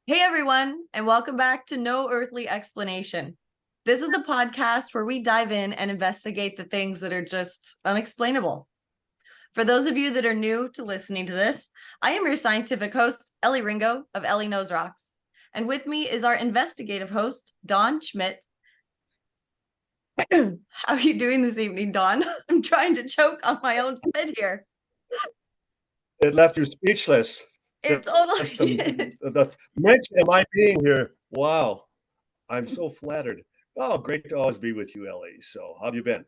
Hey everyone, and welcome back to No Earthly Explanation. This is the podcast where we dive in and investigate the things that are just unexplainable. For those of you that are new to listening to this, I am your scientific host, Ellie Ringo of Ellie Knows Rocks. And with me is our investigative host, Dawn Schmidt. How are you doing this evening, Dawn? I'm trying to choke on my own spit here. It left you speechless. It totally did. The mention of my being here. Wow. I'm so flattered. Oh, great to always be with you, Ellie. So how have you been?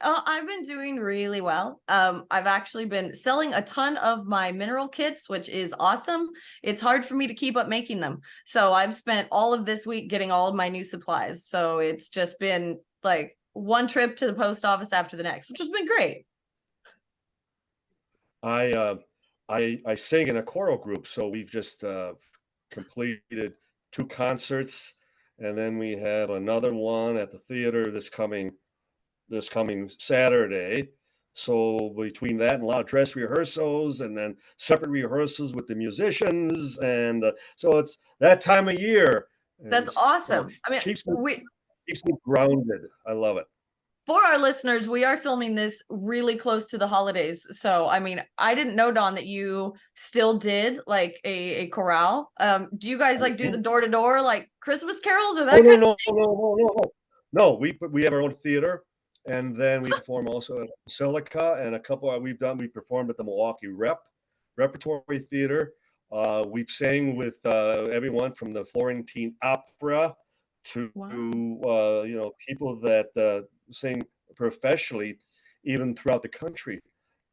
Oh, I've been doing really well. I've actually been selling a ton of my mineral kits, which is awesome. It's hard for me to keep up making them. So I've spent all of this week getting all of my new supplies. So it's just been like one trip to the post office after the next, which has been great. I sing in a choral group, so we've just completed 2 concerts, and then we have another one at the theater this coming Saturday. So between that and a lot of dress rehearsals and then separate rehearsals with the musicians, and so it's that time of year. And That's awesome. I mean, keeps me grounded. I love it. for our listeners, we are filming this really close to the holidays. So, I mean, I didn't know, Dawn, that you still did like a chorale. Do you guys like do the door to door like Christmas carols or that Oh no kind no no no no no no! We have our own theater, and then we perform also at Silica and a couple we performed at the Milwaukee Repertory Theater. We've sang with everyone from the Florentine Opera to Wow. people that sing professionally, even throughout the country.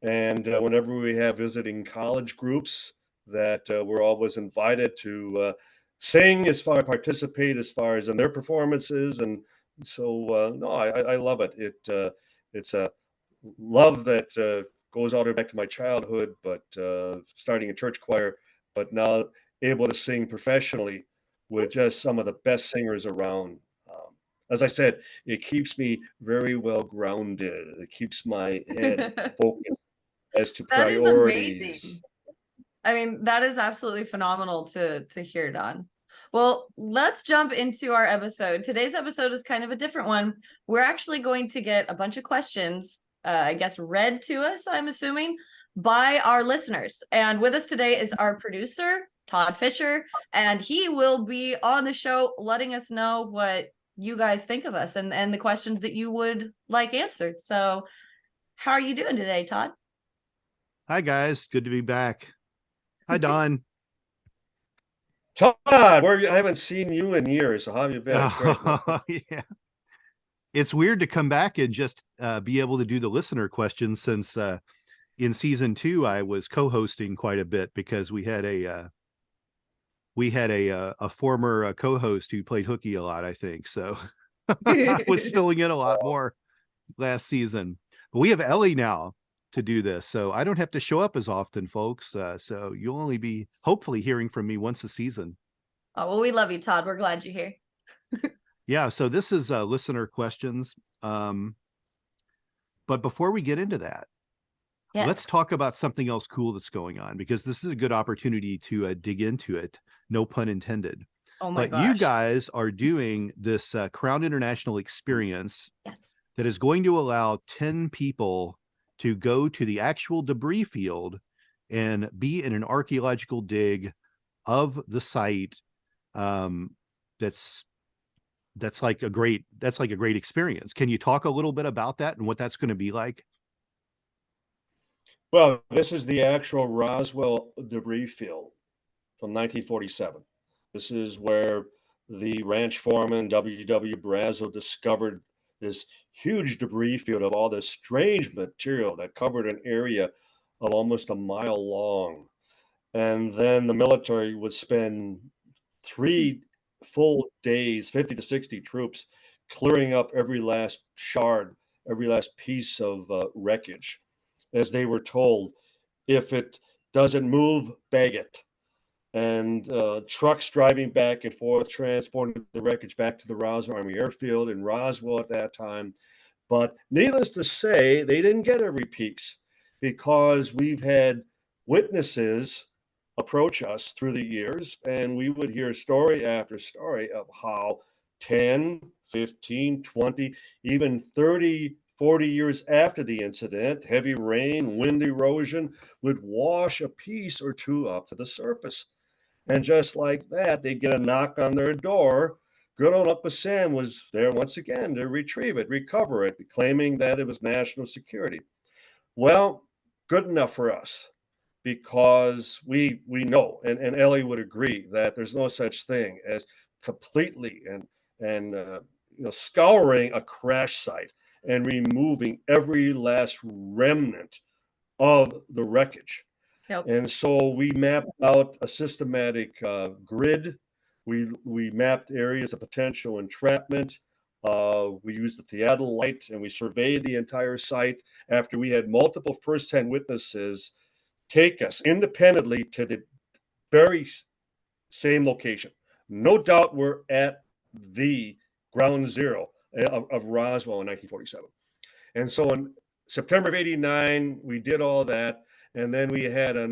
And whenever we have visiting college groups, that we're always invited to sing participate as far as in their performances. And so, no, I love it. It's a love that goes all the way back to my childhood, but starting a church choir, but now able to sing professionally with just some of the best singers around. As I said, it keeps me very well grounded. It keeps my head focused as to That is priorities. amazing. I mean, that is absolutely phenomenal to hear, Don. Well, let's jump into our episode. Today's episode is kind of a different one. We're actually going to get a bunch of questions, I guess, read to us, I'm assuming, by our listeners. And with us today is our producer, Todd Fischer, and he will be on the show letting us know what you guys think of us and the questions that you would like answered. So, how are you doing today, Todd? Hi, guys. Good to be back. Hi, Don. Todd, I haven't seen you in years. So how have you been? Great, Yeah. It's weird to come back and just be able to do the listener questions since in season 2 I was co-hosting quite a bit because we had a former co-host who played hooky a lot, I think. So I was filling in a lot more last season. But we have Ellie now to do this, so I don't have to show up as often, folks. So you'll only be hopefully hearing from me once a season. Oh, well, we love you, Todd. We're glad you're here. Yeah, so this is listener questions. But before we get into that, Yes. let's talk about something else cool that's going on, because this is a good opportunity to dig into it. No pun intended. Oh my But gosh. you guys are doing this Crown International experience Yes. that is going to allow 10 people to go to the actual debris field and be in an archaeological dig of the site. That's like a great experience. Can you talk a little bit about that and what that's going to be like? Well, this is the actual Roswell debris field from 1947. This is where the ranch foreman W.W. Brazel discovered this huge debris field of all this strange material that covered an area of almost a mile long. And then the military would spend 3 full days, 50 to 60 troops, clearing up every last shard, every last piece of wreckage. As they were told, if it doesn't move, bag it. And trucks driving back and forth, transporting the wreckage back to the Roswell Army Airfield in Roswell at that time. But needless to say, they didn't get every piece, because we've had witnesses approach us through the years, and we would hear story after story of how 10, 15, 20, even 30, 40 years after the incident, heavy rain, wind erosion would wash a piece or two up to the surface. And just like that, they get a knock on their door. Good old Uncle Sam was there once again to retrieve it, recover it, claiming that it was national security. Well, good enough for us, because we know, and Ellie would agree, that there's no such thing as completely and scouring a crash site and removing every last remnant of the wreckage. Yep. And so we mapped out a systematic grid. We mapped areas of potential entrapment. We used the theodolite, and we surveyed the entire site after we had multiple first-hand witnesses take us independently to the very same location. No doubt we're at the ground zero of Roswell in 1947. And so in September of 89, we did all that. And then we had a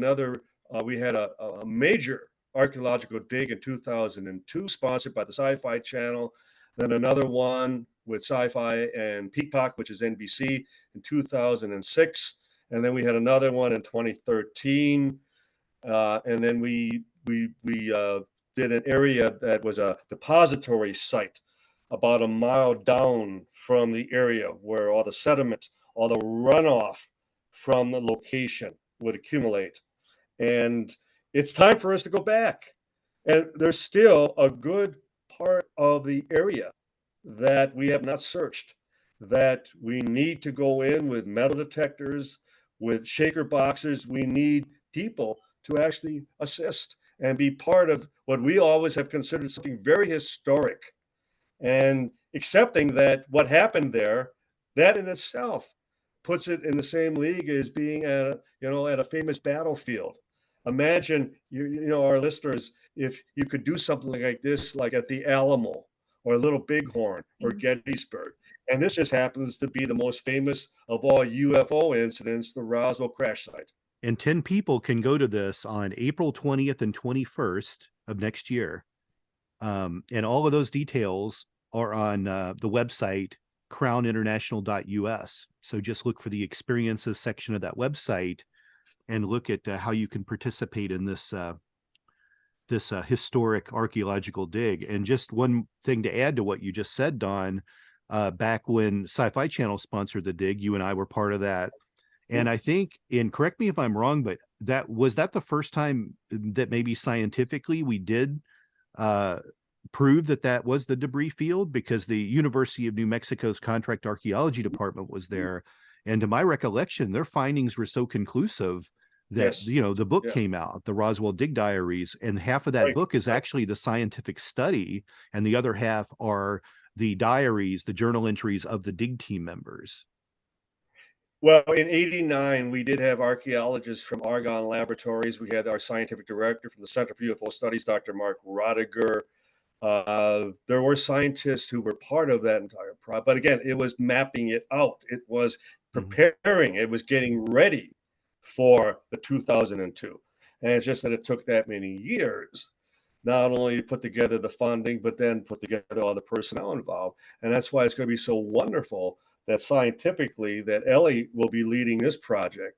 major archaeological dig in 2002, sponsored by the Sci-Fi Channel. Then another one with Sci-Fi and Peacock, which is NBC, in 2006. And then we had another one in 2013. And then we did an area that was a depository site about a mile down from the area where all the sediment, all the runoff from the location would accumulate. And it's time for us to go back. And there's still a good part of the area that we have not searched, that we need to go in with metal detectors, with shaker boxes. We need people to actually assist and be part of what we always have considered something very historic, and accepting that what happened there, that in itself puts it in the same league as being at a famous battlefield. Imagine our listeners, if you could do something like this, like at the Alamo or Little Bighorn or Gettysburg. And this just happens to be the most famous of all UFO incidents, the Roswell crash site. And 10 people can go to this on April 20th and 21st of next year. And all of those details are on the website crowninternational.us. So just look for the experiences section of that website and look at how you can participate in this historic archaeological dig. And just one thing to add to what you just said, Don, back when Sci-Fi Channel sponsored the dig, you and I were part of that. And I think, and correct me if I'm wrong, but was that the first time that maybe scientifically we did prove that was the debris field, because the University of New Mexico's contract archaeology department was there. And to my recollection, their findings were so conclusive that, yes. The book came out, the Roswell Dig Diaries, and half of that book is actually the scientific study, and the other half are the diaries, the journal entries of the dig team members. Well, in 89, we did have archaeologists from Argonne Laboratories. We had our scientific director from the Center for UFO Studies, Dr. Mark Rodiger. There were scientists who were part of that entire project. But again, it was mapping it out. It was preparing. It was getting ready for the 2002. And it's just that it took that many years, not only to put together the funding, but then put together all the personnel involved. And that's why it's going to be so wonderful that scientifically that Ellie will be leading this project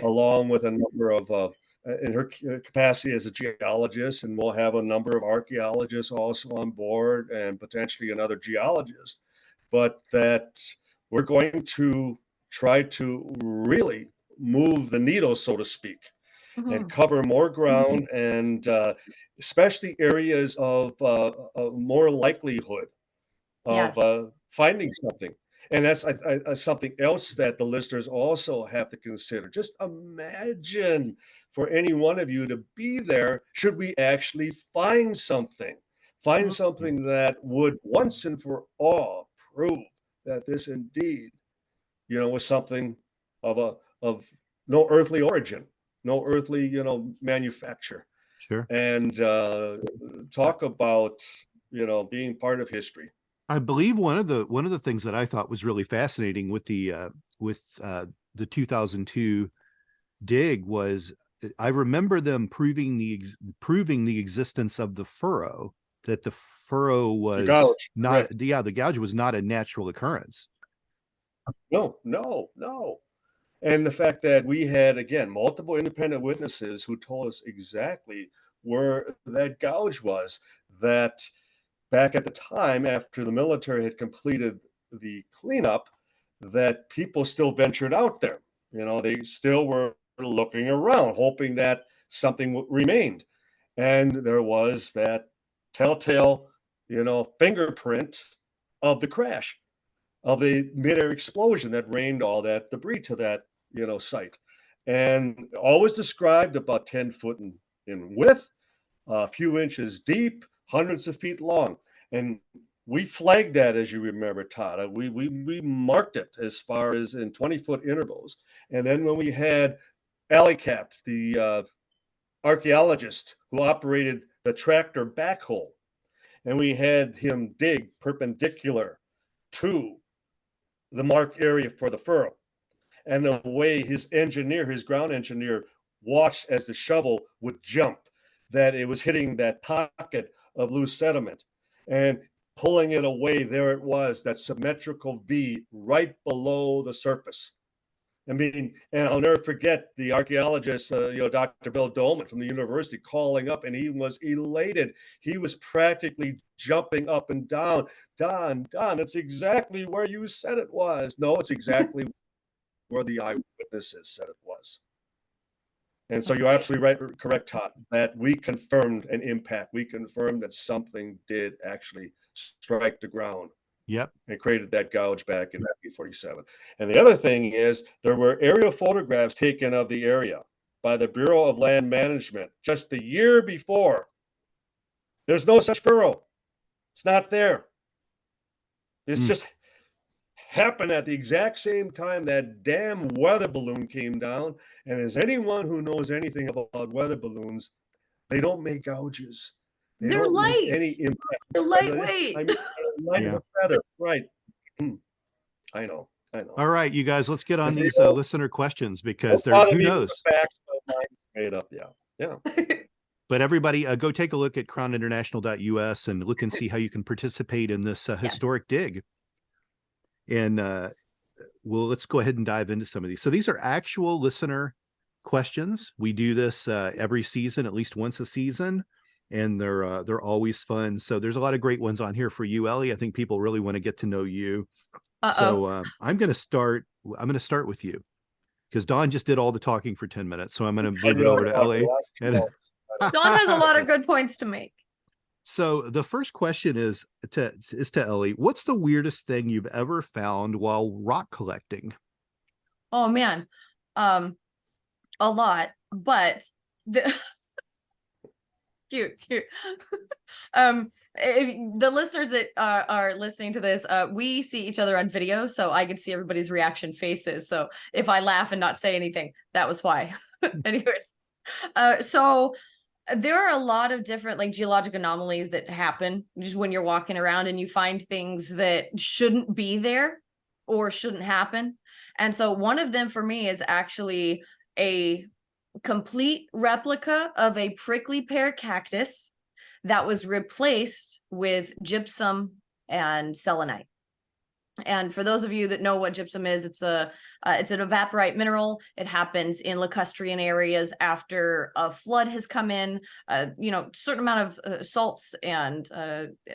along with a number of in her capacity as a geologist, and we'll have a number of archaeologists also on board and potentially another geologist, but that we're going to try to really move the needle, so to speak, and cover more ground, and especially areas of more likelihood of finding something. And that's something else that the listeners also have to consider. Just imagine for any one of you to be there should we actually find something that would once and for all prove that this indeed, was something of no earthly origin, no earthly, manufacture. Sure. And talk about, being part of history. I believe one of the things that I thought was really fascinating with the 2002 dig was I remember them proving the existence of the furrow, that the furrow was not, the gouge was not a natural occurrence. No. And the fact that we had, again, multiple independent witnesses who told us exactly where that gouge was, that back at the time, after the military had completed the cleanup, that people still ventured out there. They still were looking around, hoping that something remained. And there was that telltale, fingerprint of the crash, of the mid-air explosion that rained all that debris to that, site. And always described about 10 foot in width, a few inches deep, hundreds of feet long. And we flagged that, as you remember, Todd. We marked it as far as in 20-foot intervals. And then when we had Alicat, the archaeologist who operated the tractor backhoe, and we had him dig perpendicular to the marked area for the furrow, and the way his ground engineer, watched as the shovel would jump, that it was hitting that pocket of loose sediment and pulling it away. There it was, that symmetrical V right below the surface. I mean, and I'll never forget the archaeologist, Dr. Bill Dolman from the university, calling up, and he was elated. He was practically jumping up and down. Don, it's exactly where you said it was. No, it's exactly where the eyewitnesses said it was. And so you're absolutely correct, Todd, that we confirmed an impact. We confirmed that something did actually strike the ground. Yep. And created that gouge back in 1947. And the other thing is, there were aerial photographs taken of the area by the Bureau of Land Management just the year before. There's no such furrow. It's not there. This just happened at the exact same time that damn weather balloon came down. And as anyone who knows anything about weather balloons, they don't make gouges. They're light. Any impact. They're lightweight. I mean, light as a feather, right? I know. All right, you guys, let's get on these listener questions, because who knows? Made up, yeah. But everybody, go take a look at crowninternational.us and look and see how you can participate in this historic dig. And let's go ahead and dive into some of these. So these are actual listener questions. We do this every season, at least once a season. And they're always fun. So there's a lot of great ones on here for you, Ellie. I think people really want to get to know you. So I'm going to start with you, because Don just did all the talking for 10 minutes. So I'm going to move it over to Ellie. And Don has a lot of good points to make. So the first question is to Ellie. What's the weirdest thing you've ever found while rock collecting? Oh man, a lot, but cute. The listeners that are listening to this, we see each other on video, so I can see everybody's reaction faces. So if I laugh and not say anything, that was why. Anyways, so there are a lot of different geologic anomalies that happen just when you're walking around and you find things that shouldn't be there or shouldn't happen. And so one of them for me is actually a complete replica of a prickly pear cactus that was replaced with gypsum and selenite. And for those of you that know what gypsum is, it's an evaporite mineral. It happens in lacustrine areas after a flood has come in. Certain amount of salts and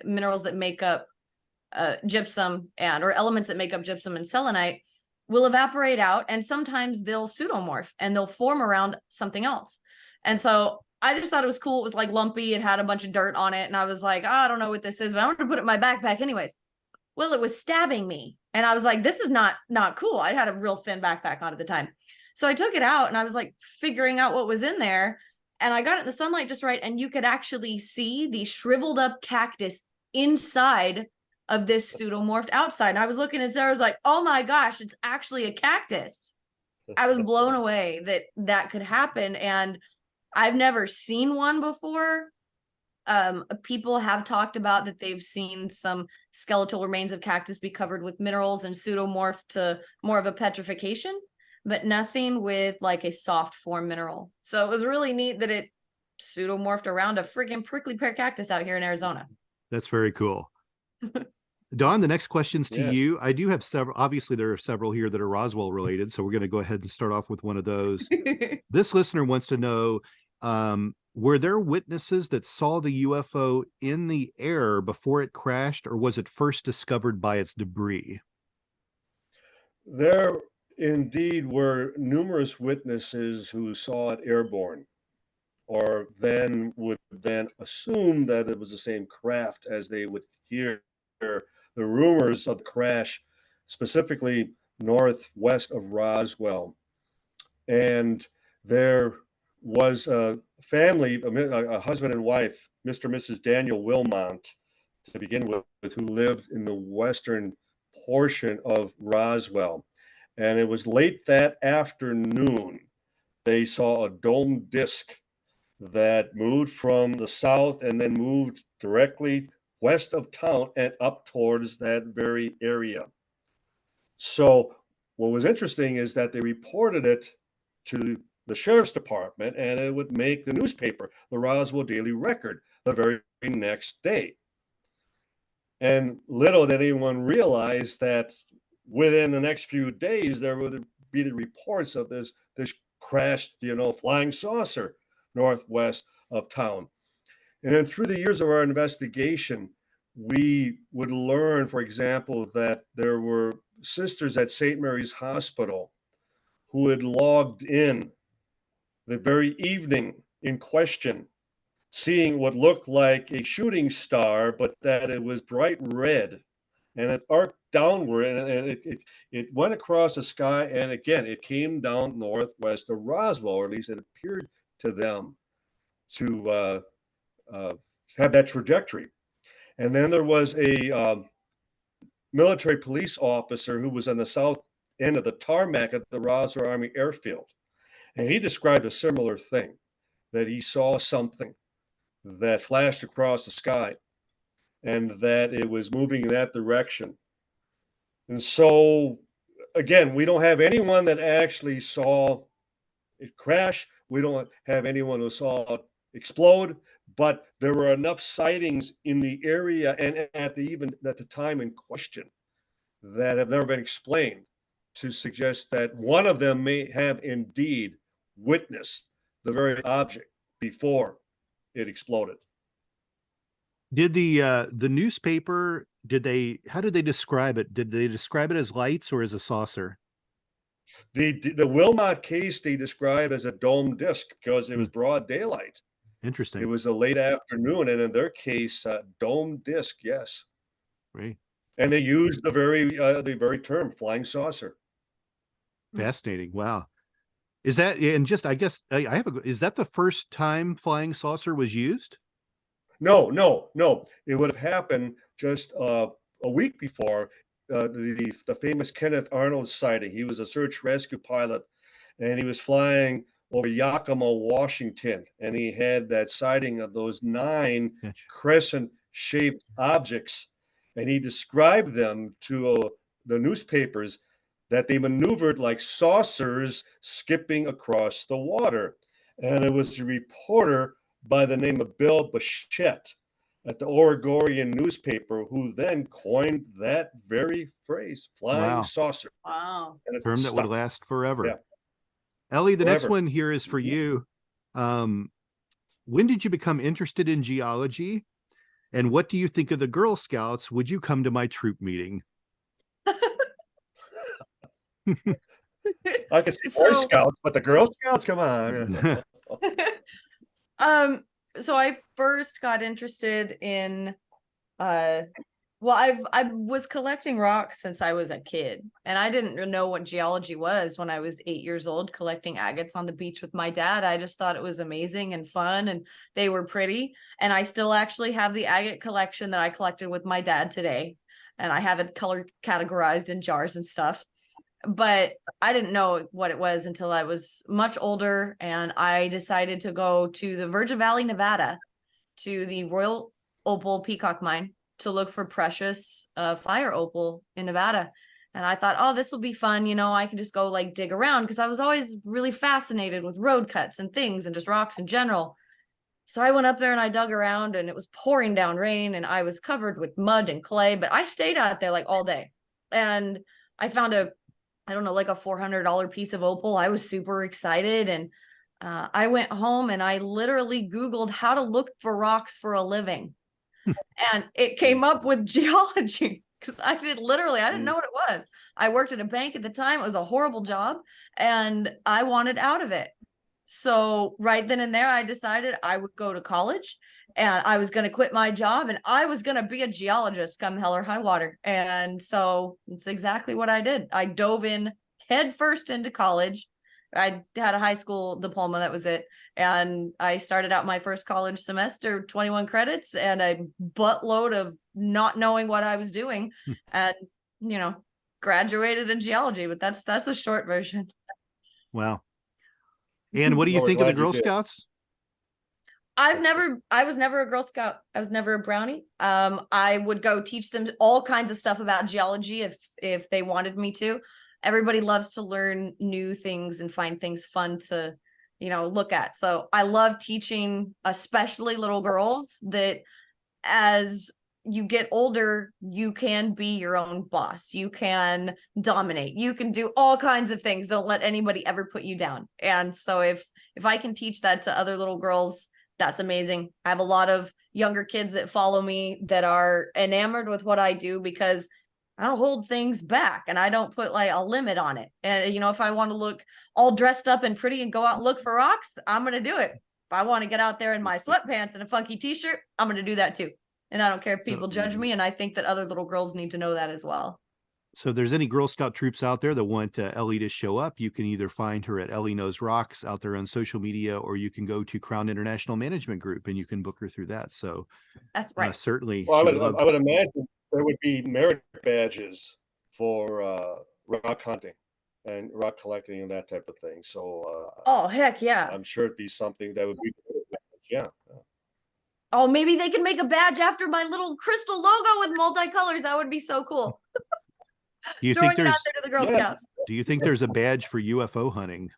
minerals that make up gypsum or elements that make up gypsum and selenite will evaporate out, and sometimes they'll pseudomorph and they'll form around something else. And so I just thought it was cool. It was lumpy. It had a bunch of dirt on it. And I was like, I don't know what this is, but I wanted to put it in my backpack anyways. Well, it was stabbing me. And I was like, this is not cool. I had a real thin backpack on at the time. So I took it out and I was figuring out what was in there. And I got it in the sunlight just right. And you could actually see the shriveled up cactus inside of this pseudomorphed outside. And I was looking at there, I was like, oh my gosh, it's actually a cactus. I was blown away that could happen. And I've never seen one before. People have talked about that they've seen some skeletal remains of cactus be covered with minerals and pseudomorph to more of a petrification. but nothing with like a soft form mineral. So it was really neat that it pseudomorphed around a freaking prickly pear cactus out here in Arizona. That's very cool. Don, the next question's to Yes. you. I do have several. Obviously, there are several here that are Roswell related, so we're going to go ahead and start off with one of those. This listener wants to know, were there witnesses that saw the UFO in the air before it crashed, or was it first discovered by its debris? There indeed were numerous witnesses who saw it airborne, or then would then assume that it was the same craft as they would hear the rumors of the crash, specifically northwest of Roswell. And there was a family, a husband and wife, Mr. and Mrs. Daniel Wilmot, to begin with, who lived in the western portion of Roswell. And it was late that afternoon, they saw a dome disc that moved from the south and then moved directly west of town and up towards that very area. So what was interesting is that they reported it to the sheriff's department, and it would make the newspaper, the Roswell Daily Record, the very next day. And little did anyone realize that within the next few days, there would be the reports of this crashed, flying saucer northwest of town. And then through the years of our investigation, we would learn, for example, that there were sisters at St. Mary's Hospital who had logged in the very evening in question, seeing what looked like a shooting star, but that it was bright red and it arced downward, and it went across the sky. And again, it came down northwest of Roswell, or at least it appeared to them to have that trajectory. And then there was a military police officer who was on the south end of the tarmac at the Roswell Army Airfield. And he described a similar thing, that he saw something that flashed across the sky and that it was moving in that direction. And so, again, we don't have anyone that actually saw it crash. We don't have anyone who saw it explode, but there were enough sightings in the area and at the time in question that have never been explained to suggest that one of them may have indeed witnessed the very object before it exploded. Did the newspaper, how did they describe it? Did they describe it as lights or as a saucer? The Wilmot case they described as a dome disc because it was broad daylight. Interesting. It was a late afternoon, and in their case, dome disc, yes. Right. And they used the very term flying saucer. Fascinating. Wow. Is that, and just, I guess is that the first time flying saucer was used? No. It would have happened just a week before the famous Kenneth Arnold sighting. He was a search rescue pilot, and he was flying over Yakima, Washington, and he had that sighting of those 9 crescent-shaped objects, and he described them to the newspapers that they maneuvered like saucers skipping across the water. And it was a reporter by the name of Bill Bichette at the Oregonian newspaper who then coined that very phrase, flying saucer. Wow. Term that would last forever. Yeah. Ellie, the next one here is for you. When did you become interested in geology? And what do you think of the Girl Scouts? Would you come to my troop meeting? I can see Boy Scouts, but the Girl Scouts, come on. So I first got interested in I was collecting rocks since I was a kid, and I didn't know what geology was when I was 8 years old, collecting agates on the beach with my dad. I just thought it was amazing and fun, and they were pretty. And I still actually have the agate collection that I collected with my dad today, and I have it color categorized in jars and stuff. But I didn't know what it was until I was much older, and I decided to go to the Virgin Valley, Nevada, to the Royal Opal Peacock Mine to look for precious fire opal in Nevada. And I thought, oh, this will be fun. I can just go like dig around, because I was always really fascinated with road cuts and things and just rocks in general. So I went up there and I dug around, and it was pouring down rain and I was covered with mud and clay, but I stayed out there like all day. And I found I don't know, like a $400 piece of opal. I was super excited. And I went home and I literally Googled how to look for rocks for a living. And it came up with geology, because I didn't know what it was. I worked at a bank at the time. It was a horrible job and I wanted out of it. So right then and there, I decided I would go to college and I was going to quit my job and I was going to be a geologist come hell or high water. And so it's exactly what I did. I dove in head first into college. I had a high school diploma. That was it. And I started out my first college semester, 21 credits, and a buttload of not knowing what I was doing, and, graduated in geology. But that's a short version. Wow. And what do you think of the Girl Scouts? I was never a Girl Scout. I was never a brownie. I would go teach them all kinds of stuff about geology if they wanted me to. Everybody loves to learn new things and find things fun to, look at. So I love teaching, especially little girls, that as you get older, you can be your own boss. You can dominate. You can do all kinds of things. Don't let anybody ever put you down. And so if I can teach that to other little girls, that's amazing. I have a lot of younger kids that follow me that are enamored with what I do, because I don't hold things back and I don't put like a limit on it. And, if I want to look all dressed up and pretty and go out and look for rocks, I'm going to do it. If I want to get out there in my sweatpants and a funky t-shirt, I'm going to do that too. And I don't care if people judge me. And I think that other little girls need to know that as well. So if there's any Girl Scout troops out there that want Ellie to show up, you can either find her at Ellie Knows Rocks out there on social media, or you can go to Crown International Management Group and you can book her through that. So that's right. Certainly. Well, I would imagine there would be merit badges for rock hunting and rock collecting and that type of thing. So oh, heck yeah. I'm sure it'd be something that would be, yeah. Oh, maybe they can make a badge after my little crystal logo with multicolors. That would be so cool. Do you think there's out there to the Girl Scouts? Do you think there's a badge for UFO hunting?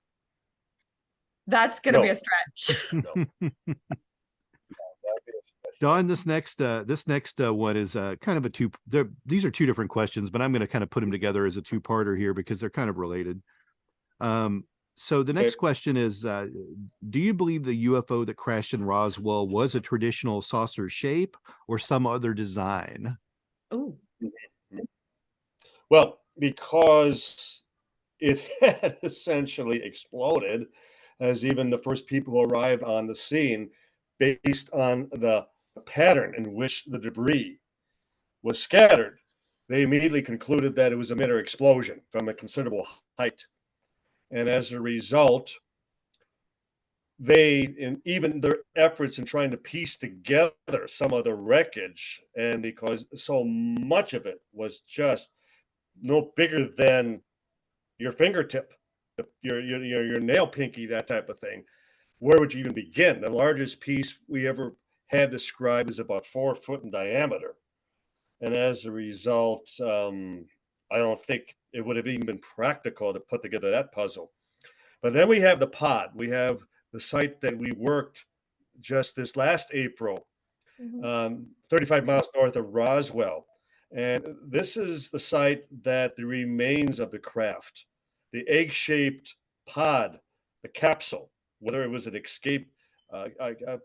That's going to be a stretch. No. Don, this next one is kind of these are two different questions, but I'm going to kind of put them together as a two-parter here because they're kind of related. So the next question is, do you believe the UFO that crashed in Roswell was a traditional saucer shape or some other design? Oh, well, because it had essentially exploded, as even the first people who arrived on the scene, based on the pattern in which the debris was scattered, they immediately concluded that it was a mid-air explosion from a considerable height. And as a result, in even their efforts in trying to piece together some of the wreckage, and because so much of it was just no bigger than your fingertip, your nail pinky, that type of thing, where would you even begin? The largest piece we ever had described is about 4 foot in diameter. And as a result, I don't think it would have even been practical to put together that puzzle. But then we have the pod. We have the site that we worked just this last April, 35 miles north of Roswell. And this is the site that the remains of the craft, the egg-shaped pod, the capsule, whether it was an escape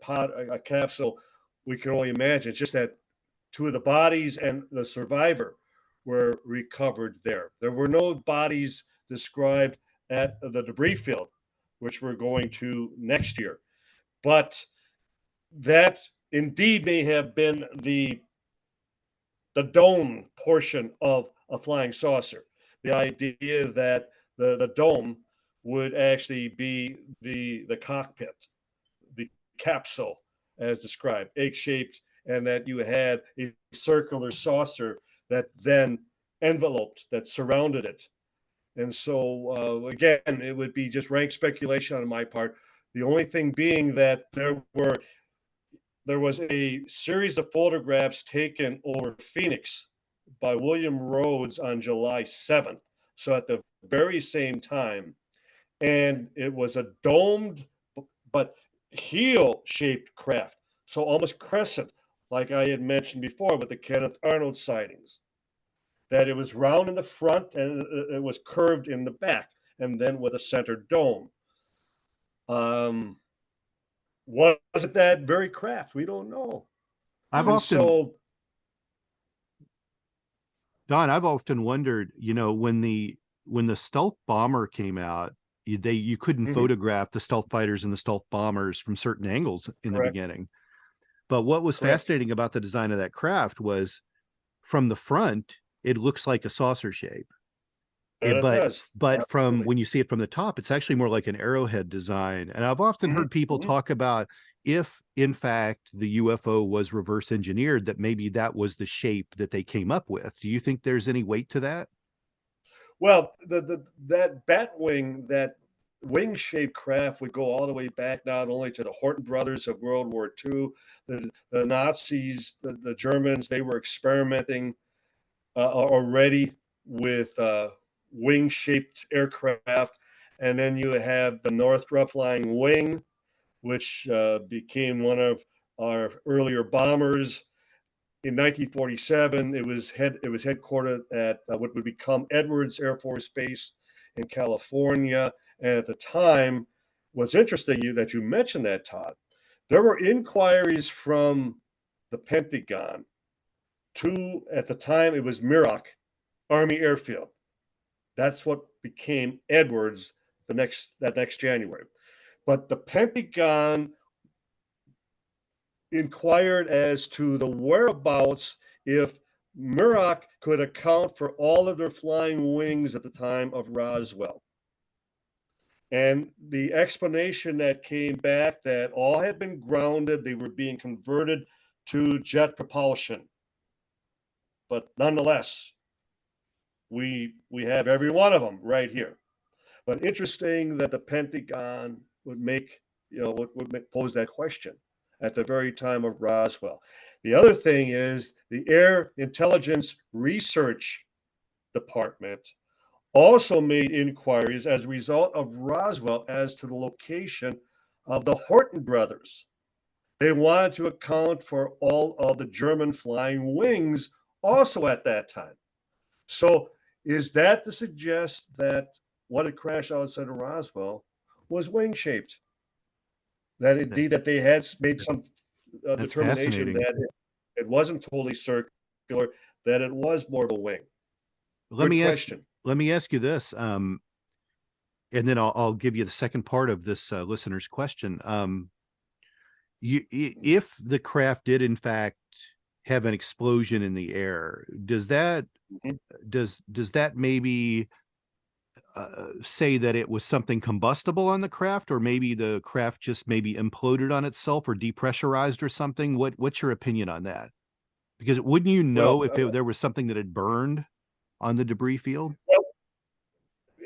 pod, a capsule, we can only imagine. It's just that 2 of the bodies and the survivor were recovered there. There were no bodies described at the debris field, which we're going to next year. But that indeed may have been the dome portion of a flying saucer. The idea that the dome would actually be the cockpit, the capsule as described, egg-shaped, and that you had a circular saucer that then enveloped, that surrounded it. And so, again, it would be just rank speculation on my part. The only thing being that there was a series of photographs taken over Phoenix by William Rhodes on July 7th. So at the very same time. And it was a domed but heel-shaped craft, so almost crescent, like I had mentioned before with the Kenneth Arnold sightings. That it was round in the front and it was curved in the back, and then with a center dome. Was it that very craft? We don't know. Don, I've often wondered, when the stealth bomber came out, you couldn't photograph the stealth fighters and the stealth bombers from certain angles in the beginning. But what was fascinating about the design of that craft was from the front, it looks like a saucer shape. But from when you see it from the top, it's actually more like an arrowhead design. And I've often heard people talk about if, in fact, the UFO was reverse engineered, that maybe that was the shape that they came up with. Do you think there's any weight to that? Well, that bat wing, that wing-shaped craft would go all the way back not only to the Horton brothers of World War II, the Nazis, the Germans, they were experimenting already with wing-shaped aircraft. And then you have the Northrop Flying Wing, which became one of our earlier bombers. In 1947, it was headquartered at what would become Edwards Air Force Base in California. And at the time, what's interesting that you mentioned that, Todd, there were inquiries from the Pentagon to, at the time, it was Muroc Army Airfield. That's what became Edwards that next January. But the Pentagon inquired as to the whereabouts if Muroc could account for all of their flying wings at the time of Roswell. And the explanation that came back that all had been grounded, they were being converted to jet propulsion. But nonetheless, we have every one of them right here. But interesting that the Pentagon would pose that question at the very time of Roswell. The other thing is the Air Intelligence Research Department also made inquiries as a result of Roswell as to the location of the Horton brothers. They wanted to account for all of the German flying wings also at that time. So is that to suggest that what had crashed outside of Roswell was wing-shaped? That indeed that they had made some determination that it wasn't totally circular, that it was more of a wing. Let me ask you this, and then I'll give you the second part of this listener's question. If the craft did in fact have an explosion in the air, does that maybe say that it was something combustible on the craft, or maybe the craft just maybe imploded on itself or depressurized or something? What's your opinion on that? Because wouldn't you know if there was something that had burned on the debris field?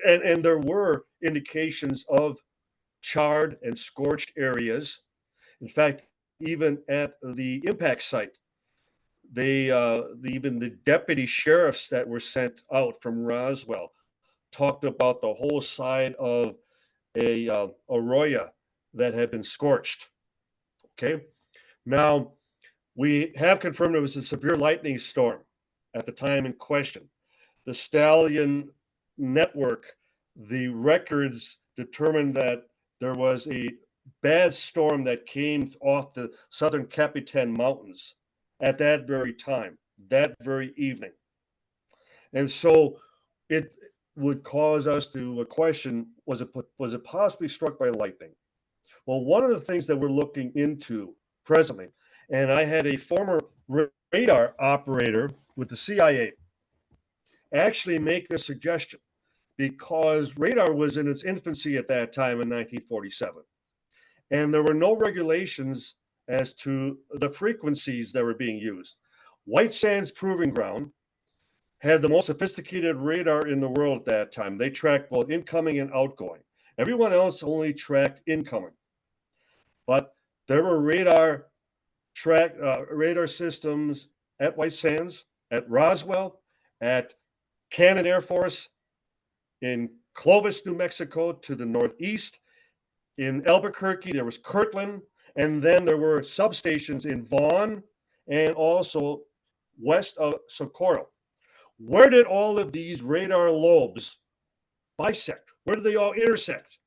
And there were indications of charred and scorched areas. In fact, even at the impact site, even the deputy sheriffs that were sent out from Roswell talked about the whole side of a arroyo that had been scorched. Okay. Now, we have confirmed it was a severe lightning storm at the time in question. The Stallion Network, the records determined that there was a bad storm that came off the southern Capitan Mountains at that very time, that very evening. And so it would cause us to question, was it possibly struck by lightning? Well, one of the things that we're looking into presently, and I had a former radar operator with the CIA actually make this suggestion, because radar was in its infancy at that time in 1947. And there were no regulations as to the frequencies that were being used. White Sands Proving Ground had the most sophisticated radar in the world at that time. They tracked both incoming and outgoing. Everyone else only tracked incoming. But there were radar systems at White Sands at Roswell, at Cannon Air Force, in Clovis, New Mexico to the northeast. In Albuquerque, there was Kirtland, and then there were substations in Vaughn and also west of Socorro. Where did all of these radar lobes bisect? Where did they all intersect?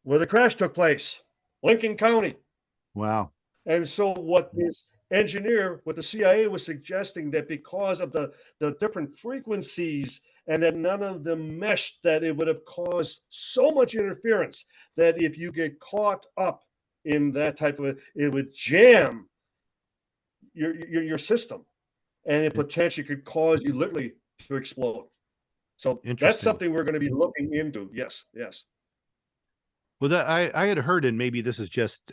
Where the crash took place, Lincoln County. Wow. And so what this engineer with the CIA was suggesting, that because of the different frequencies and that none of them meshed, that it would have caused so much interference that if you get caught up in that type of it would jam your system, and it potentially could cause you literally to explode. So that's something we're going to be looking into. Yes, yes. Well, I had heard, and maybe this is just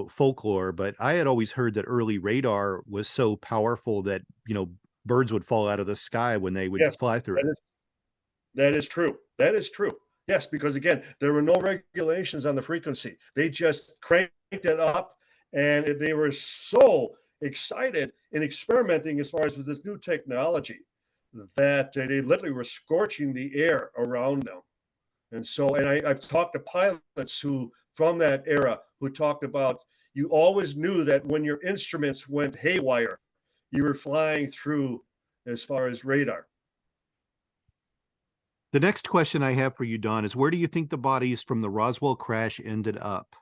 folklore, but I had always heard that early radar was so powerful that birds would fall out of the sky when they would fly through it. That is true. That is true. Yes, because again, there were no regulations on the frequency. They just cranked it up, and they were so excited in experimenting as far as with this new technology that they literally were scorching the air around them. And so, and I've talked to pilots who from that era who talked about, you always knew that when your instruments went haywire, you were flying through as far as radar. The next question I have for you, Don, is where do you think the bodies from the Roswell crash ended up?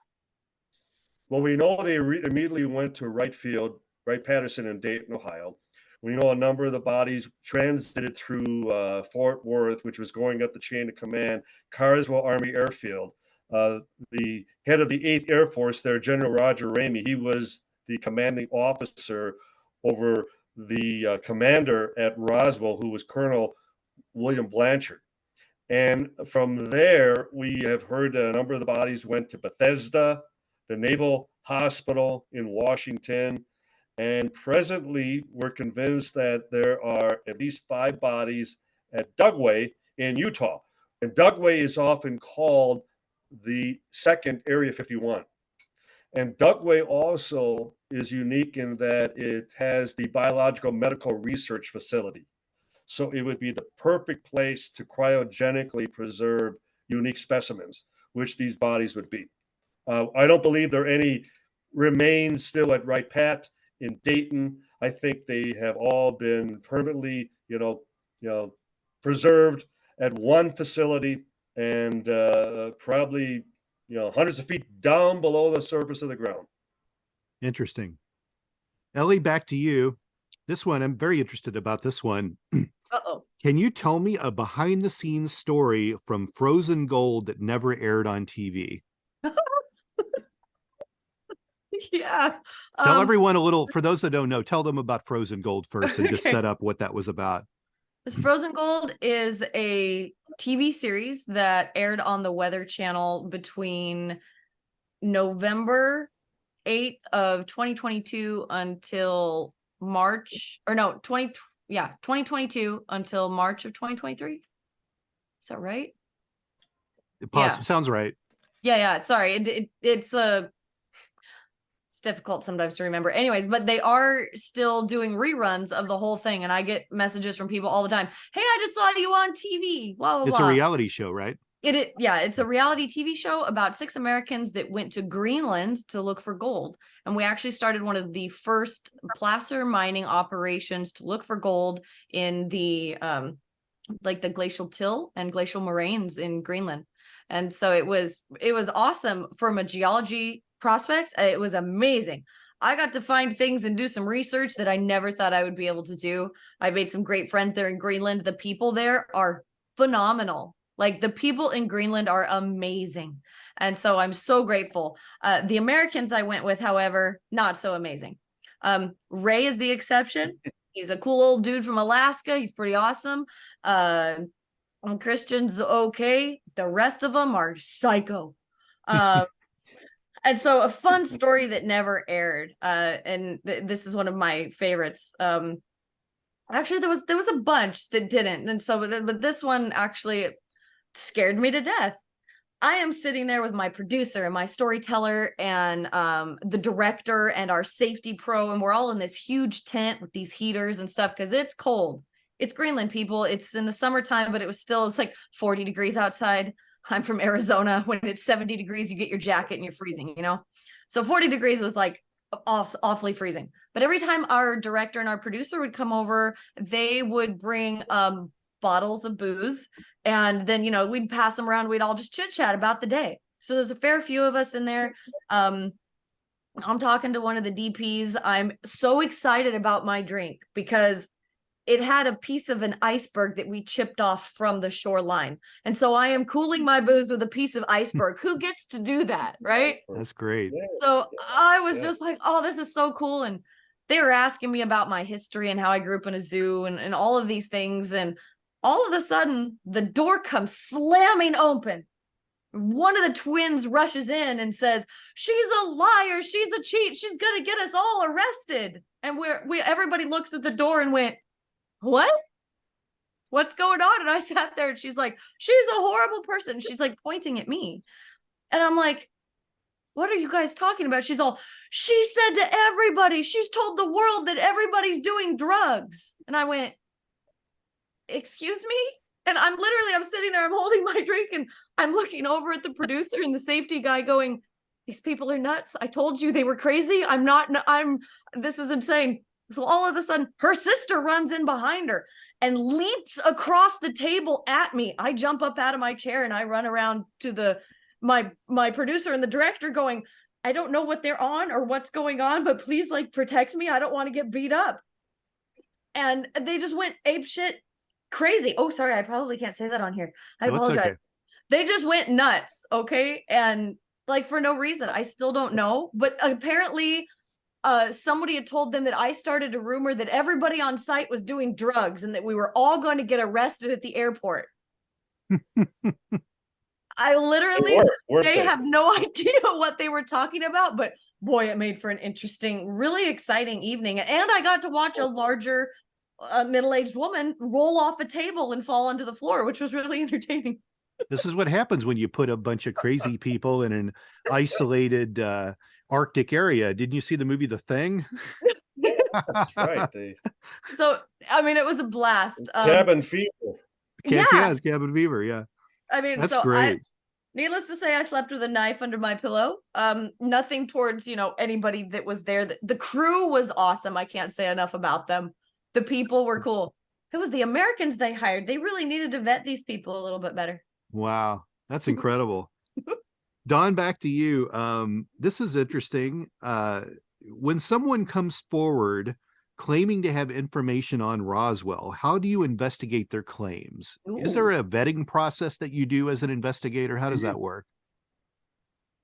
Well, we know they immediately went to Wright-Patterson in Dayton, Ohio. We know a number of the bodies transited through Fort Worth, which was going up the chain of command, Carswell Army Airfield. The head of the 8th Air Force there, General Roger Ramey, he was the commanding officer over the commander at Roswell, who was Colonel William Blanchard. And from there, we have heard a number of the bodies went to Bethesda, the Naval Hospital in Washington. And presently, we're convinced that there are at least 5 bodies at Dugway in Utah. And Dugway is often called the second Area 51. And Dugway also is unique in that it has the biological medical research facility. So it would be the perfect place to cryogenically preserve unique specimens, which these bodies would be. I don't believe there are any remains still at Wright-Pat in Dayton. I think they have all been permanently, preserved at one facility, and probably, hundreds of feet down below the surface of the ground. Interesting. Ellie, back to you. This one, I'm very interested about this one. Uh-oh. Can you tell me a behind-the-scenes story from Frozen Gold that never aired on TV? Yeah. Tell everyone a little, for those that don't know, tell them about Frozen Gold first and just set up what that was about. This Frozen Gold is a TV series that aired on the Weather Channel between November 8th of 2022 until March, or no, 2022 until March of 2023. Is that right? Sounds right. Yeah. Sorry. It's difficult sometimes to remember. Anyways, but they are still doing reruns of the whole thing, and I get messages from people all the time. Hey, I just saw you on TV. Blah, blah, it's blah. A reality show, right? It's a reality TV show about 6 Americans that went to Greenland to look for gold. And we actually started one of the first placer mining operations to look for gold in the the glacial till and glacial moraines in Greenland. And so it was awesome from a geology prospect. It was amazing. I got to find things and do some research that I never thought I would be able to do. I made some great friends there in Greenland. The people there are phenomenal. Like, the people in Greenland are amazing. And so I'm so grateful. The Americans I went with, however, not so amazing. Ray is the exception. He's a cool old dude from Alaska. He's pretty awesome. Christian's okay. The rest of them are psycho. And so a fun story that never aired, and this is one of my favorites. Actually, there was a bunch that didn't, and so but this one actually scared me to death. I am sitting there with my producer and my storyteller and the director and our safety pro, and we're all in this huge tent with these heaters and stuff because it's cold. It's Greenland, people. It's in the summertime, but it's like 40 degrees outside. I'm from Arizona. When it's 70 degrees, you get your jacket and you're freezing, you know? So 40 degrees was like awfully freezing. But every time our director and our producer would come over, they would bring bottles of booze. And then, we'd pass them around. We'd all just chit chat about the day. So there's a fair few of us in there. I'm talking to one of the DPs. I'm so excited about my drink because it had a piece of an iceberg that we chipped off from the shoreline. And so I am cooling my booze with a piece of iceberg. Who gets to do that, right? That's great. So I was just like, oh, this is so cool. And they were asking me about my history and how I grew up in a zoo and all of these things. And all of a sudden, the door comes slamming open. One of the twins rushes in and says, she's a liar. She's a cheat. She's going to get us all arrested. And everybody looks at the door and went, what? What's going on? And I sat there and she's like, she's a horrible person. She's like pointing at me. And I'm like, what are you guys talking about? She's all, she said to everybody, she's told the world that everybody's doing drugs. And I went, excuse me? And I'm sitting there, I'm holding my drink and I'm looking over at the producer and the safety guy going, these people are nuts. I told you they were crazy. This is insane. So all of a sudden her sister runs in behind her and leaps across the table at me. I jump up out of my chair and I run around to my producer and the director going, I don't know what they're on or what's going on, but please protect me. I don't want to get beat up. And they just went apeshit crazy. Oh, sorry. I probably can't say that on here. I apologize. Okay. They just went nuts. Okay. And for no reason, I still don't know, but apparently somebody had told them that I started a rumor that everybody on site was doing drugs and that we were all going to get arrested at the airport. I literally, they have no idea what they were talking about, but boy, it made for an interesting, really exciting evening. And I got to watch a larger middle-aged woman roll off a table and fall onto the floor, which was really entertaining. This is what happens when you put a bunch of crazy people in an isolated Arctic area. Didn't you see the movie The Thing? That's right. So, it was a blast. Cabin fever. It's cabin fever. Yeah. That's great. Needless to say, I slept with a knife under my pillow. Nothing towards, anybody that was there. The crew was awesome. I can't say enough about them. The people were cool. It was the Americans they hired. They really needed to vet these people a little bit better. Wow. That's incredible. Dawn, back to you. This is interesting. When someone comes forward claiming to have information on Roswell, how do you investigate their claims? Ooh. Is there a vetting process that you do as an investigator? How does that work?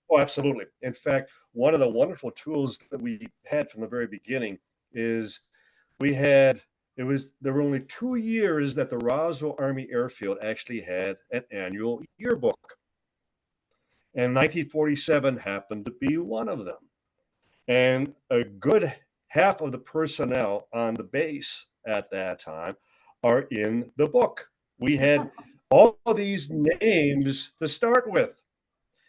Oh, absolutely. In fact, one of the wonderful tools that we had from the very beginning is there were only 2 years that the Roswell Army Airfield actually had an annual yearbook. And 1947 happened to be one of them. And a good half of the personnel on the base at that time are in the book. We had all of these names to start with.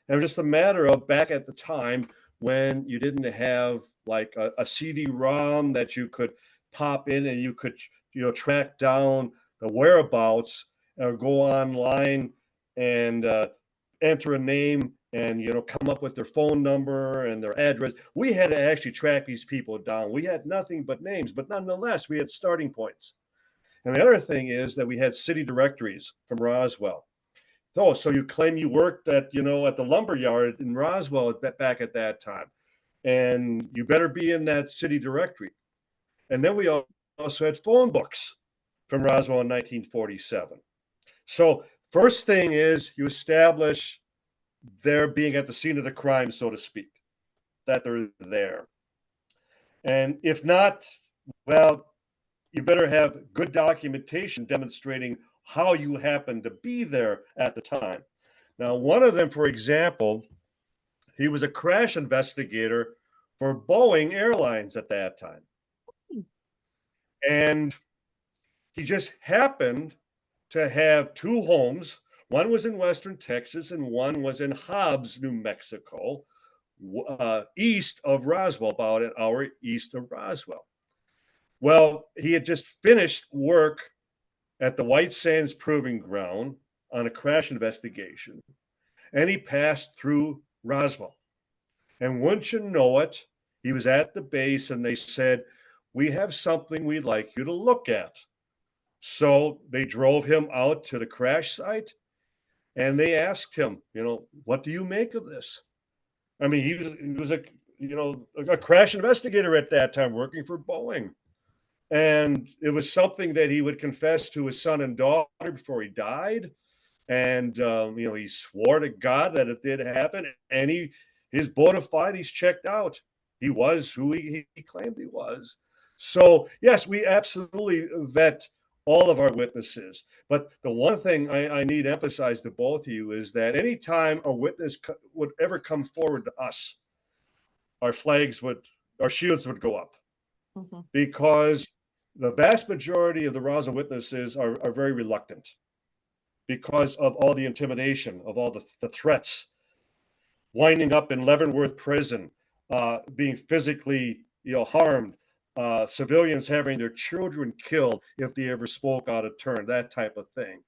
And it was just a matter of back at the time when you didn't have a CD-ROM that you could pop in and you could track down the whereabouts or go online and enter a name and come up with their phone number and their address. We had to actually track these people down. We had nothing but names, but nonetheless we had starting points. And the other thing is that we had city directories from Roswell. So you claim you worked at the lumber yard in Roswell back at that time, and you better be in that city directory. And then we also had phone books from Roswell in 1947. So first thing is you establish their being at the scene of the crime, so to speak, that they're there. And if not, well, you better have good documentation demonstrating how you happen to be there at the time. Now, one of them, for example, he was a crash investigator for Boeing Airlines at that time. And he just happened to have two homes, One was in western Texas, and one was in Hobbs, New Mexico, east of Roswell, about an hour east of Roswell. Well, he had just finished work at the White Sands Proving Ground on a crash investigation, and he passed through Roswell. And wouldn't you know it, he was at the base, and they said, "We have something we'd like you to look at." So they drove him out to the crash site, and they asked him, "What do you make of this?" I mean, he was a crash investigator at that time, working for Boeing. And it was something that he would confess to his son and daughter before he died. And he swore to God that it did happen. And his bona fides checked out. He was who he claimed he was. So yes, we absolutely vet all of our witnesses. But the one thing I need to emphasize to both of you is that anytime a witness would ever come forward to us, our shields would go up, because the vast majority of the Roswell witnesses are very reluctant because of all the intimidation, of all the threats, winding up in Leavenworth prison, being physically harmed, civilians having their children killed if they ever spoke out of turn, that type of thing.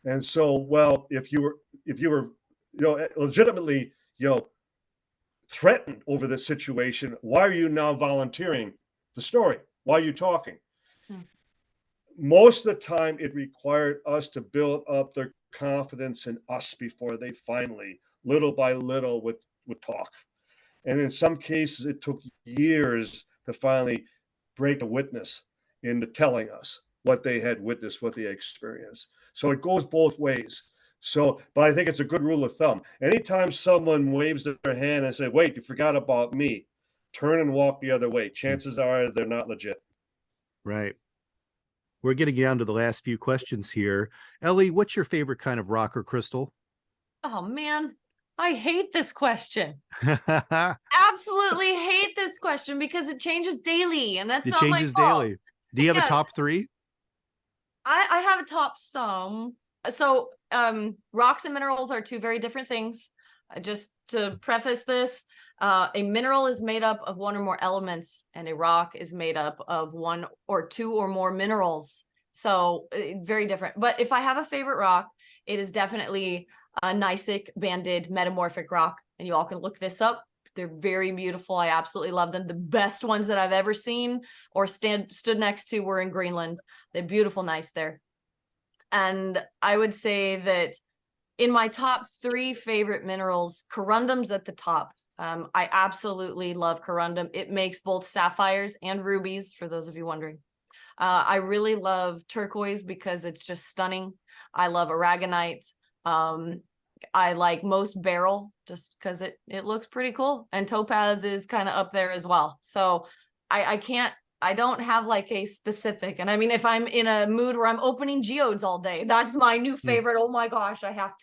And so, well, if you were legitimately threatened over this situation, why are you now volunteering the story? Why are you talking? Most of the time, it required us to build up their confidence in us before they finally, little by little, would talk. And in some cases, it took years to finally break a witness into telling us what they had witnessed, what they experienced. So it goes both ways. But I think it's a good rule of thumb. Anytime someone waves their hand and say, "Wait, you forgot about me," turn and walk the other way. Chances are they're not legit. Right. We're getting down to the last few questions here. Ellie, what's your favorite kind of rock or crystal? Oh man, I hate this question. It Absolutely hate this question because it changes daily, and that's not my changes fault. daily. Do you have a top three? I have a top some. So rocks and minerals are two very different things. Just to preface this, a mineral is made up of one or more elements, and a rock is made up of one or two or more minerals. So very different. But if I have a favorite rock, it is definitely a gneissic banded metamorphic rock. And you all can look this up. They're very beautiful. I absolutely love them. The best ones that I've ever seen or stood next to were in Greenland. They're beautiful, nice there. And I would say that in my top three favorite minerals, corundum's at the top. I absolutely love corundum. It makes both sapphires and rubies, for those of you wondering. I really love turquoise because it's just stunning. I love aragonite. I like most beryl just because it looks pretty cool. And topaz is kind of up there as well. So I don't have like a specific. And I mean, if I'm in a mood where I'm opening geodes all day, that's my new favorite. Oh my gosh, I have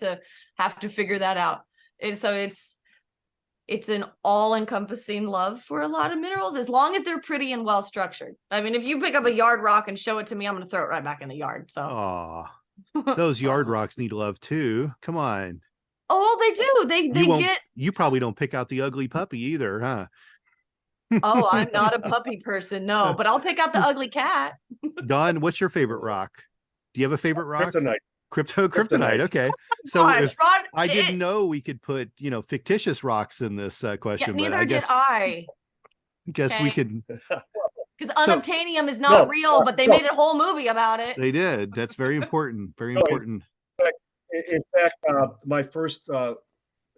to figure that out. It's an all-encompassing love for a lot of minerals, as long as they're pretty and well structured. I mean, if you pick up a yard rock and show it to me, I'm going to throw it right back in the yard. So, those yard rocks need love too. Come on. Oh, they do. They You probably don't pick out the ugly puppy either, huh? Oh, I'm not a puppy person, no, but I'll pick out the ugly cat. Don, what's your favorite rock? Do you have a favorite rock? Kryptonite. Kryptonite. Okay. So Gosh, Ron, I didn't know we could put, fictitious rocks in this question, neither but I did I. guess we could. Because unobtainium is not real, but they made a whole movie about it. They did. That's very important. Very important. In fact, my first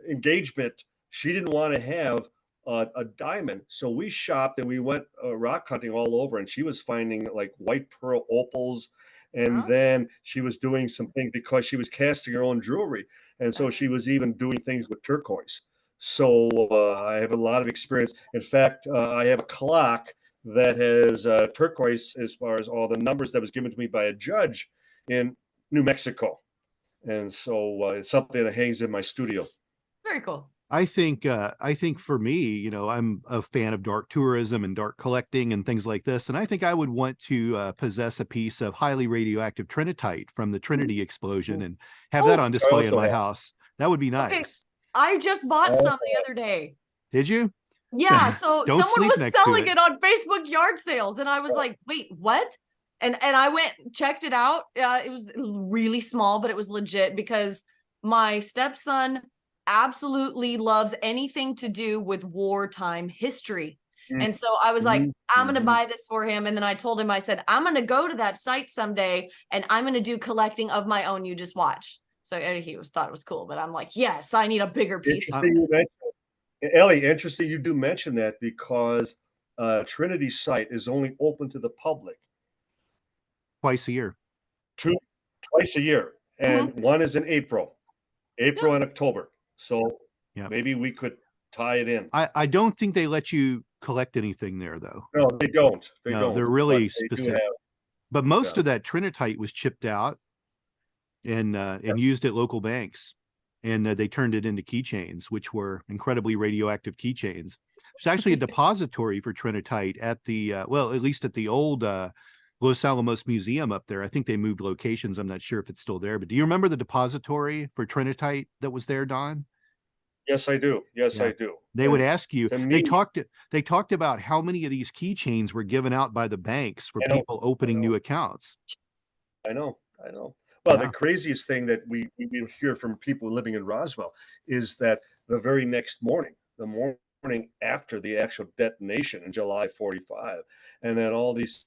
engagement, she didn't want to have a diamond, so we shopped and we went rock hunting all over, and she was finding like white pearl opals, and then she was doing something because she was casting her own jewelry, and so she was even doing things with turquoise. So I have a lot of experience. In fact, I have a clock that has turquoise as far as all the numbers that was given to me by a judge in New Mexico. And so it's something that hangs in my studio. Very cool. I think for me, I'm a fan of dark tourism and dark collecting and things like this. And I think I would want to possess a piece of highly radioactive trinitite from the Trinity explosion and have that Oh, on I display in also my have. house. That would be okay. nice. I just bought Oh, some the other day. Did you? Yeah, so Don't someone sleep was next to selling it. it on Facebook yard sales, and I was like, "Wait, what?" And I went checked it out. It was really small, but it was legit because my stepson absolutely loves anything to do with wartime history. And so I was like, I'm going to buy this for him. And then I told him, I said, I'm going to go to that site someday and I'm going to do collecting of my own. You just watch. So he thought it was cool, but I'm like, yes, I need a bigger piece. Interesting you mentioned, Ellie, interesting you do mention that because Trinity site is only open to the public Twice a year. twice a year, and one is in April and October. So Yeah. maybe we could tie it in. I don't think they let you collect anything there, though. No, they don't. They No, don't. they're really But they do specific. have. But most Yeah. of that trinitite was chipped out and used at local banks. And they turned it into keychains, which were incredibly radioactive keychains. There's actually a depository for trinitite at the, at least at the old Los Alamos Museum up there. I think they moved locations. I'm not sure if it's still there. But do you remember the depository for trinitite that was there, Don? Yes, I do. Yes, Yeah. I do. They would ask you, to me, they talked about how many of these keychains were given out by the banks for I know, people opening new accounts. I know. Well, Yeah. the craziest thing that we hear from people living in Roswell is that the very next morning, the morning after the actual detonation in July 45, and then all these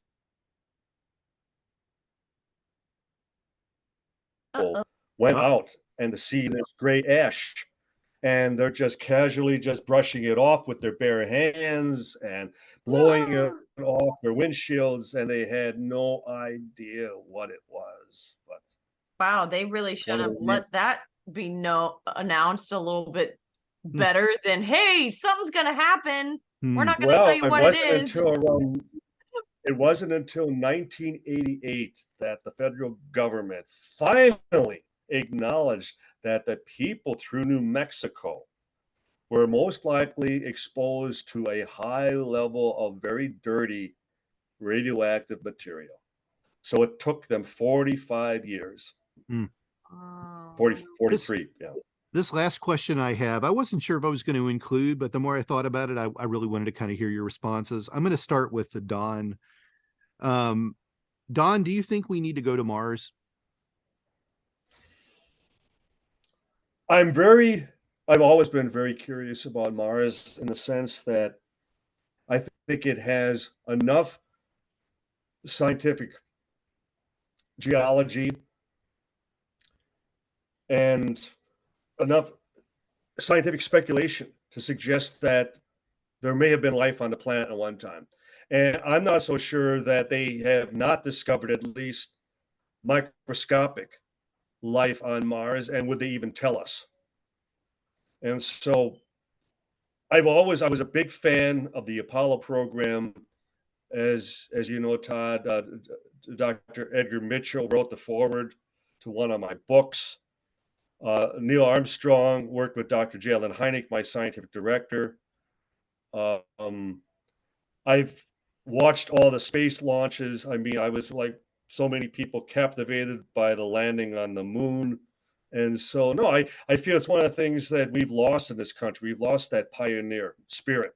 people went out and to see this gray ash, and they're just casually just brushing it off with their bare hands and blowing it off their windshields, and they had no idea what it was. But Wow, they really should have let that be announced a little bit better than, hey, something's gonna happen. We're not gonna tell you what it is. It wasn't until 1988 that the federal government finally acknowledged that the people through New Mexico were most likely exposed to a high level of very dirty radioactive material. So it took them 45 years. 43, yeah. This last question I have, I wasn't sure if I was going to include, but the more I thought about it, I really wanted to kind of hear your responses. I'm going to start with the Don. Don, do you think we need to go to Mars? I've always been very curious about Mars in the sense that I think it has enough scientific geology and enough scientific speculation to suggest that there may have been life on the planet at one time. And I'm not so sure that they have not discovered at least microscopic life on Mars, and would they even tell us? And so I was a big fan of the Apollo program. As you know, Todd, Dr. Edgar Mitchell wrote the foreword to one of my books. Neil Armstrong worked with Dr. Jalen Hynek, my scientific director. I've watched all the space launches. I mean, I was like so many people captivated by the landing on the moon. And so, no, I feel it's one of the things that we've lost in this country. We've lost that pioneer spirit,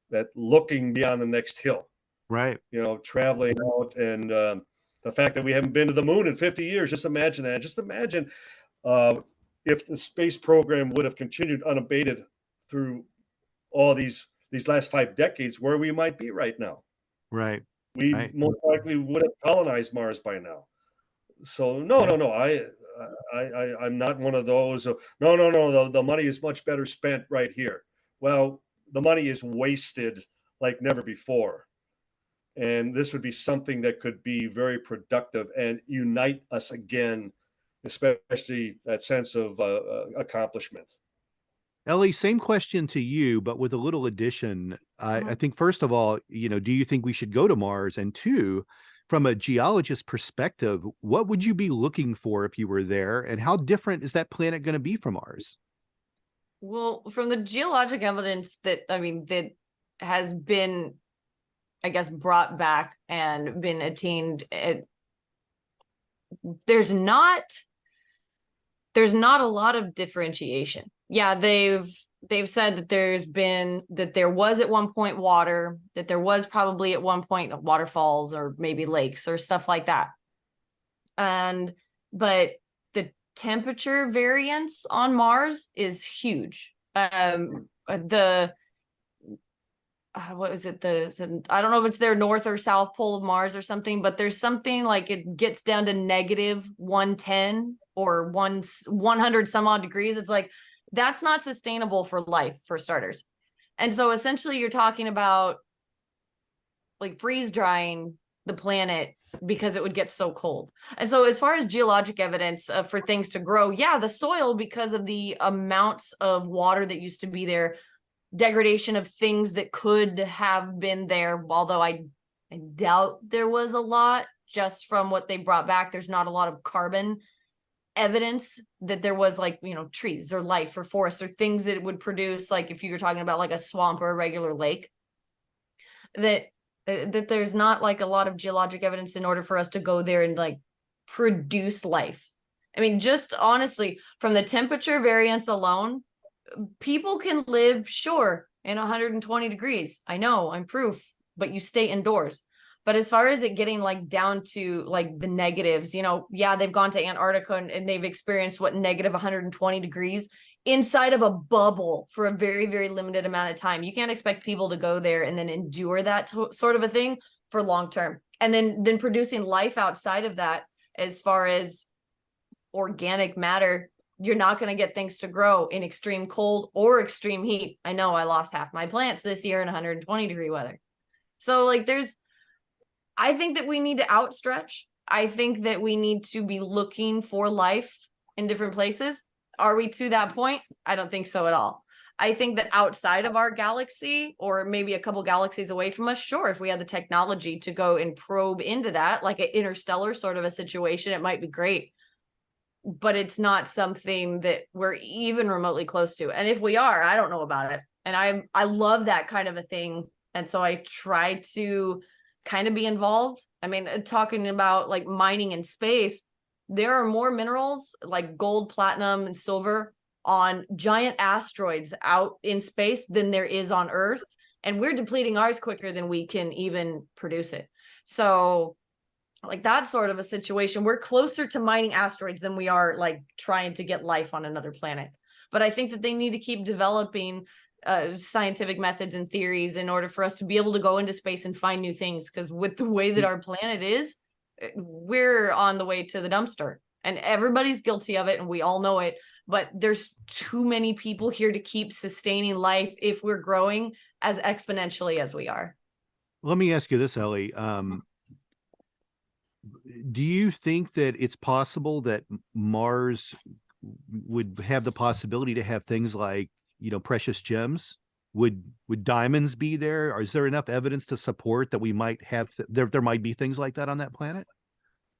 that looking beyond the next hill. Right. Traveling out, and the fact that we haven't been to the moon in 50 years. Just imagine that. Just imagine if the space program would have continued unabated through all these last 5 decades, where we might be right now. Right. We most likely would have colonized Mars by now. So no. I'm not one of those. No. The money is much better spent right here. Well, the money is wasted like never before. And this would be something that could be very productive and unite us again, especially that sense of accomplishment. Ellie, same question to you, but with a little addition. I think, first of all, do you think we should go to Mars? And two, from a geologist perspective, what would you be looking for if you were there? And how different is that planet going to be from ours? Well, from the geologic evidence that that has been, I guess, brought back and been attained, there's not a lot of differentiation. Yeah, they've said that there was at one point water, that there was probably at one point waterfalls or maybe lakes or stuff like that. But the temperature variance on Mars is huge. What is it? I don't know if it's their north or south pole of Mars or something, but there's something like it gets down to negative 110 or 100 some odd degrees. It's like, that's not sustainable for life, for starters. And so essentially you're talking about like freeze drying the planet because it would get so cold. And so as far as geologic evidence for things to grow, yeah, the soil, because of the amounts of water that used to be there, degradation of things that could have been there, although I doubt there was a lot. Just from what they brought back, there's not a lot of carbon evidence that there was, like, trees or life or forests or things that it would produce, like if you were talking about like a swamp or a regular lake, that there's not like a lot of geologic evidence in order for us to go there and like produce life. I mean, just honestly, from the temperature variance alone, people can live, sure, in 120 degrees. I know, I'm proof, but you stay indoors. But as far as it getting like down to like the negatives, yeah, they've gone to Antarctica and they've experienced what, negative 120 degrees inside of a bubble for a very, very limited amount of time. You can't expect people to go there and then endure that sort of a thing for long term. And then producing life outside of that, as far as organic matter, you're not going to get things to grow in extreme cold or extreme heat. I know I lost half my plants this year in 120 degree weather. So like I think that we need to outstretch. I think that we need to be looking for life in different places. Are we to that point? I don't think so at all. I think that outside of our galaxy, or maybe a couple galaxies away from us, sure, if we had the technology to go and probe into that, like an interstellar sort of a situation, it might be great. But it's not something that we're even remotely close to. And if we are, I don't know about it. And I love that kind of a thing. And so I try to kind of be involved. I mean, talking about like mining in space, there are more minerals like gold, platinum, and silver on giant asteroids out in space than there is on Earth. And we're depleting ours quicker than we can even produce it. So like that sort of a situation, we're closer to mining asteroids than we are like trying to get life on another planet. But I think that they need to keep developing scientific methods and theories in order for us to be able to go into space and find new things. Because with the way that our planet is, we're on the way to the dumpster, and everybody's guilty of it, and we all know it. But there's too many people here to keep sustaining life if we're growing as exponentially as we are. Let me ask you this, Ellie. Do you think that it's possible that Mars would have the possibility to have things like, precious gems? Would diamonds be there? Or is there enough evidence to support that we might have there might be things like that on that planet?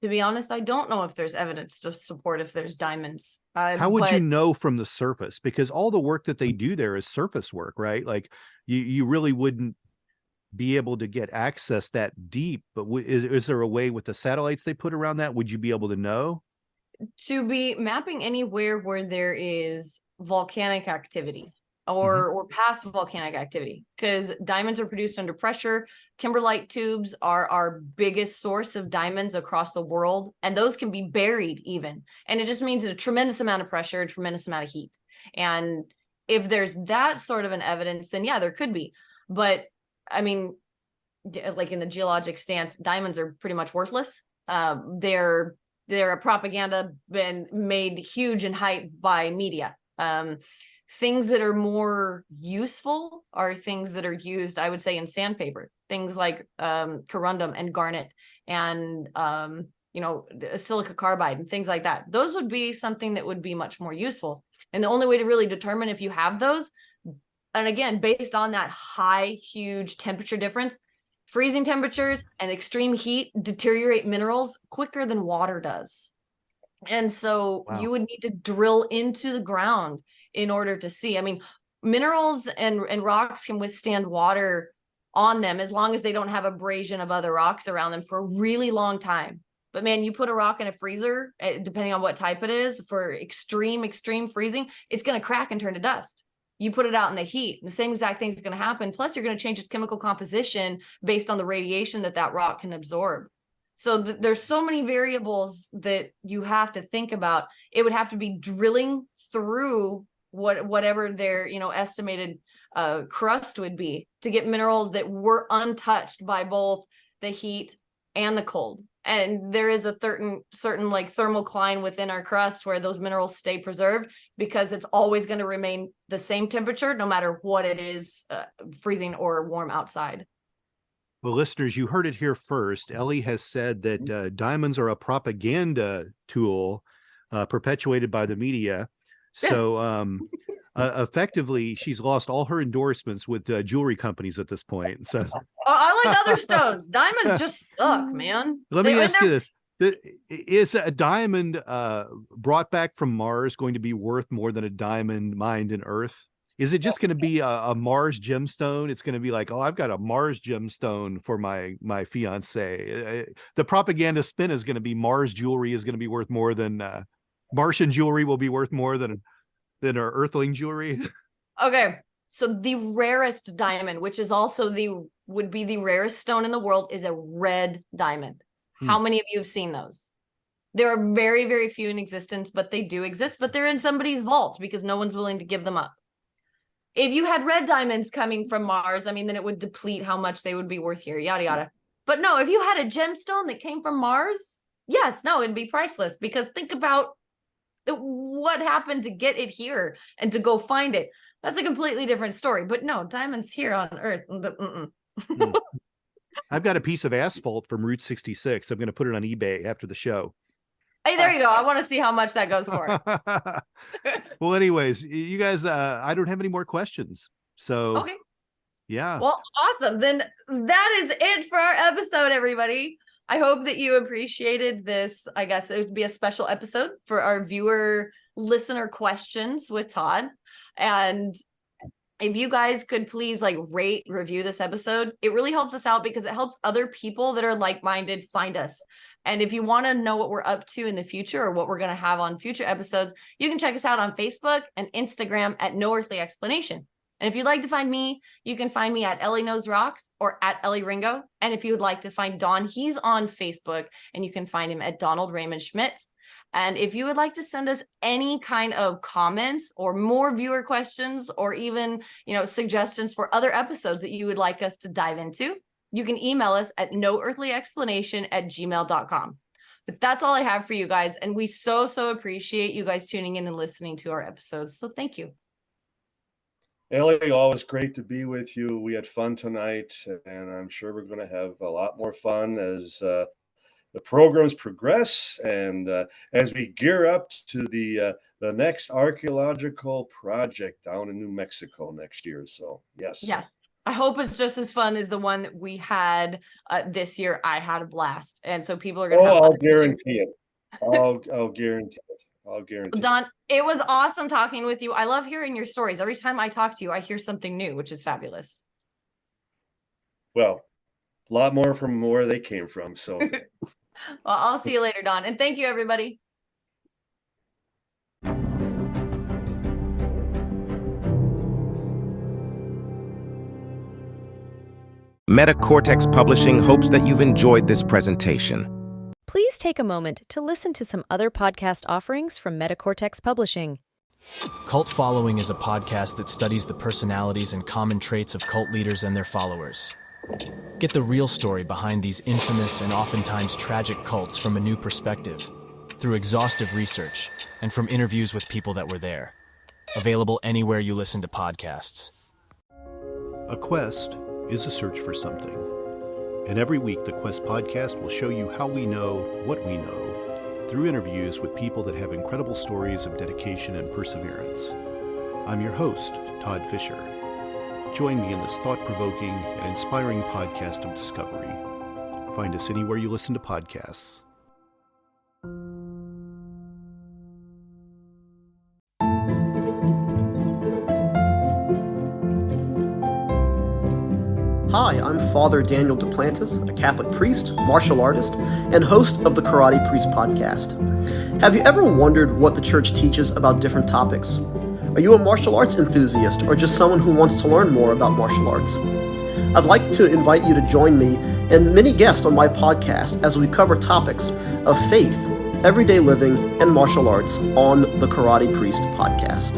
To be honest, I don't know if there's evidence to support if there's diamonds. How would you know from the surface? Because all the work that they do there is surface work, right? Like you really wouldn't be able to get access that deep. But is there a way with the satellites they put around that? Would you be able to know? To be mapping anywhere where there is volcanic activity or past volcanic activity, because diamonds are produced under pressure. Kimberlite tubes are our biggest source of diamonds across the world, and those can be buried even. And it just means a tremendous amount of pressure, a tremendous amount of heat. And if there's that sort of an evidence, then yeah, there could be. But I mean, like in the geologic stance, diamonds are pretty much worthless. They're a propaganda, been made huge and hyped by media. Things that are more useful are things that are used, I would say, in sandpaper. Things like corundum and garnet and silica carbide and things like that. Those would be something that would be much more useful. And the only way to really determine if you have those, and again, based on that high, huge temperature difference, freezing temperatures and extreme heat deteriorate minerals quicker than water does. And so Wow. you would need to drill into the ground in order to see. I mean, minerals and rocks can withstand water on them as long as they don't have abrasion of other rocks around them for a really long time. But man, you put a rock in a freezer, depending on what type it is, for extreme freezing, it's going to crack and turn to dust. You put it out in the heat, the same exact thing is going to happen. Plus, you're going to change its chemical composition based on the radiation that rock can absorb. So there's so many variables that you have to think about. It would have to be drilling through whatever their estimated crust would be to get minerals that were untouched by both the heat and the cold. And there is a certain like thermocline within our crust where those minerals stay preserved, because it's always going to remain the same temperature no matter what it is, freezing or warm outside. Well, listeners, you heard it here first. Ellie has said that diamonds are a propaganda tool perpetuated by the media. So effectively, she's lost all her endorsements with jewelry companies at this point. So I like other stones. Diamonds just suck, man. Let me ask you this. Is a diamond brought back from Mars going to be worth more than a diamond mined in Earth? Is it just going to be a Mars gemstone? It's going to be like, oh, I've got a Mars gemstone for my fiance. The propaganda spin is going to be Mars jewelry is going to be worth more than Martian jewelry will be worth more than our Earthling jewelry. Okay, so the rarest diamond, which is also would be the rarest stone in the world, is a red diamond. How many of you have seen those? There are very, very few in existence, but they do exist. But they're in somebody's vault because no one's willing to give them up. If you had red diamonds coming from Mars, I mean, then it would deplete how much they would be worth here, yada, yada. But no, if you had a gemstone that came from Mars, yes, no, it'd be priceless, because think about what happened to get it here and to go find it. That's a completely different story. But no, diamonds here on Earth. I've got a piece of asphalt from Route 66. I'm going to put it on eBay after the show. Hey, there you go. I want to see how much that goes for. Well, anyways, you guys, I don't have any more questions. So, okay. Yeah. Well, awesome. Then that is it for our episode, everybody. I hope that you appreciated this. I guess it would be a special episode for our listener questions with Todd. And if you guys could please rate, review this episode, it really helps us out because it helps other people that are like-minded find us. And if you want to know what we're up to in the future or what we're going to have on future episodes, you can check us out on Facebook and Instagram at No Earthly Explanation. And if you'd like to find me, you can find me at Ellie Knows Rocks or at Ellie Ringo. And if you would like to find Don, he's on Facebook and you can find him at Donald Raymond Schmidt. And if you would like to send us any kind of comments or more viewer questions or even, suggestions for other episodes that you would like us to dive into, you can email us at noearthlyexplanation@gmail.com. But that's all I have for you guys. And we so appreciate you guys tuning in and listening to our episodes. So thank you. Ellie, always great to be with you. We had fun tonight, and I'm sure we're going to have a lot more fun as the programs progress and as we gear up to the next archaeological project down in New Mexico next year. So, yes. Yes. I hope it's just as fun as the one that we had this year. I had a blast. And so people are going to have I'll guarantee it. I'll guarantee it. I'll guarantee. Don, it was awesome talking with you. I love hearing your stories. Every time I talk to you, I hear something new, which is fabulous. Well, a lot more from where they came from. So, well, I'll see you later, Don. And thank you, everybody. Metacortex Publishing hopes that you've enjoyed this presentation. Please take a moment to listen to some other podcast offerings from Metacortex Publishing. Cult Following is a podcast that studies the personalities and common traits of cult leaders and their followers. Get the real story behind these infamous and oftentimes tragic cults from a new perspective, through exhaustive research, and from interviews with people that were there. Available anywhere you listen to podcasts. A quest is a search for something. And every week, the Quest podcast will show you how we know what we know through interviews with people that have incredible stories of dedication and perseverance. I'm your host, Todd Fischer. Join me in this thought-provoking and inspiring podcast of discovery. Find us anywhere you listen to podcasts. I'm Father Daniel Duplantis, a Catholic priest, martial artist, and host of the Karate Priest podcast. Have you ever wondered what the church teaches about different topics? Are you a martial arts enthusiast or just someone who wants to learn more about martial arts? I'd like to invite you to join me and many guests on my podcast as we cover topics of faith, everyday living, and martial arts on the Karate Priest podcast.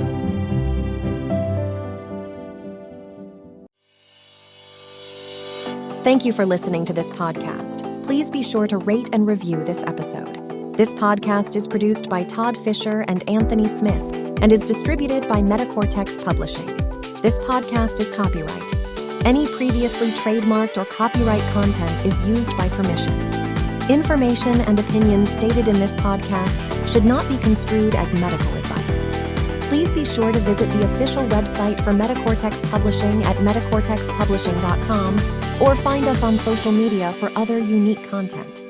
Thank you for listening to this podcast. Please be sure to rate and review this episode. This podcast is produced by Todd Fischer and Anthony Smith and is distributed by Metacortex Publishing. This podcast is copyright. Any previously trademarked or copyright content is used by permission. Information and opinions stated in this podcast should not be construed as medical advice. Please be sure to visit the official website for Metacortex Publishing at metacortexpublishing.com or find us on social media for other unique content.